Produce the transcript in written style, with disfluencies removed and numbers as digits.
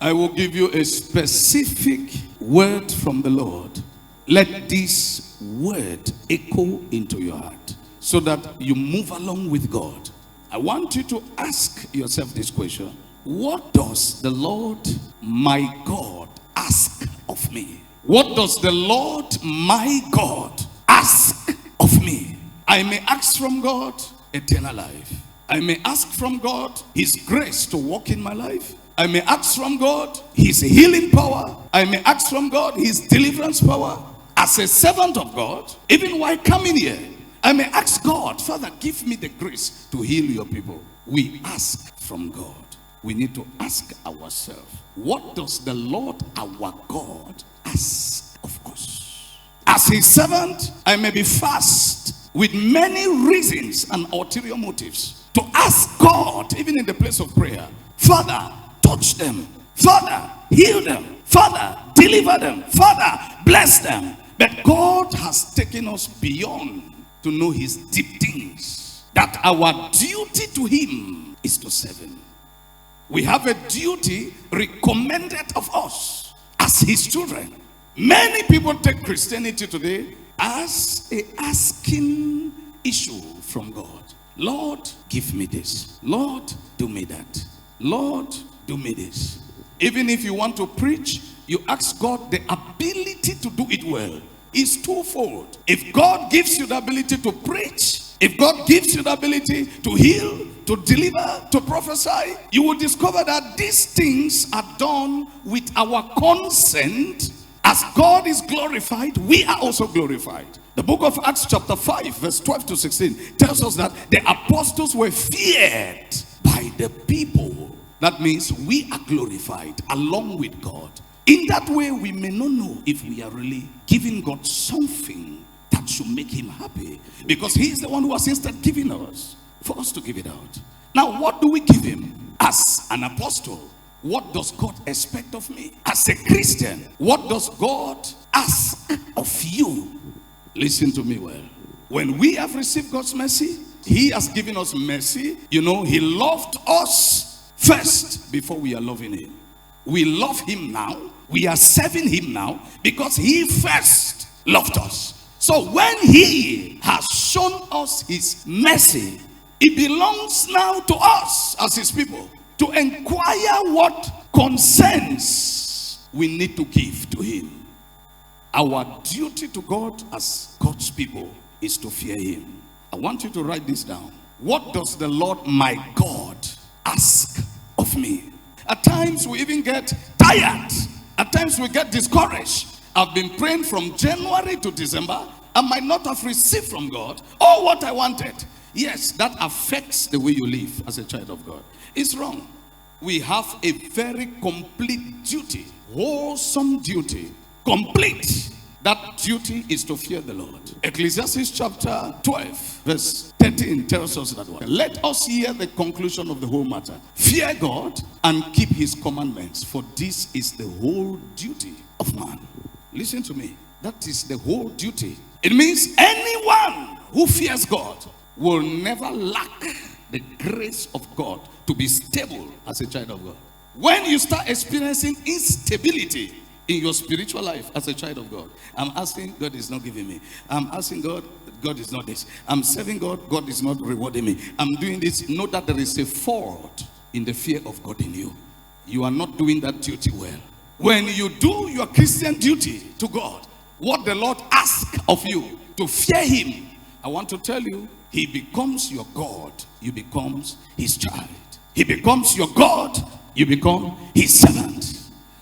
I will give you a specific word from the Lord. Let this word echo into your heart so that you move along with God. I want you to ask yourself this question. What does the Lord my God ask of me? What does the Lord my God ask of me? I may ask from God eternal life. I may ask from God his grace to walk in my life. I may ask from God his healing power. I may ask from God his deliverance power. As a servant of God, even while coming here, I may ask God, Father, give me the grace to heal your people. We ask from God. We need to ask ourselves, what does the Lord our God ask of us? As his servant, I may be fast with many reasons and ulterior motives to ask God, even in the place of prayer, Father, touch them. Father, heal them. Father, deliver them. Father, bless them. But God has taken us beyond to know his deep things. That our duty to him is to serve him. We have a duty recommended of us as his children. Many people take Christianity today as a asking issue from God. Lord, give me this. Lord, do me that. Lord, do me this. Even if you want to preach, you ask God the ability to do it well. It's twofold. If God gives you the ability to preach, if God gives you the ability to heal, to deliver, to prophesy, you will discover that these things are done with our consent. As God is glorified, we are also glorified. The book of Acts chapter 5 verse 12 to 16 tells us that the apostles were feared by the people. That means we are glorified along with God. In that way, we may not know if we are really giving God something that should make him happy. Because he is the one who has instead given us for us to give it out. Now, what do we give him? As an apostle, what does God expect of me? As a Christian, what does God ask of you? Listen to me well. When we have received God's mercy, he has given us mercy. You know, he loved us first before we are loving him. We love him now. We are serving him now because he first loved us. So when he has shown us his mercy, it belongs now to us as his people to inquire what concerns we need to give to him. Our duty to God as God's people is to fear him. I want you to write this down. What does the Lord my God ask of me? At times we even get tired. At times we get discouraged. I've been praying from January to December. I might not have received from God all what I wanted. Yes, that affects the way you live as a child of God. It's wrong. We have a very complete duty, wholesome duty, complete. That duty is to fear the Lord. Ecclesiastes chapter 12 verse 13 tells us that one. Let us hear the conclusion of the whole matter. Fear God and keep his commandments, for this is the whole duty of man. Listen to me. That is the whole duty. It means anyone who fears God will never lack the grace of God to be stable as a child of God. When you start experiencing instability in your spiritual life as a child of God, I'm asking, God is not giving me. I'm asking God, God is not this. I'm serving God, God is not rewarding me. I'm doing this. Know that there is a fault in the fear of God in you. You are not doing that duty well. When you do your Christian duty to God, what the Lord asks of you, to fear him, I want to tell you, he becomes your God. You become his child. He becomes your God. You become his servant.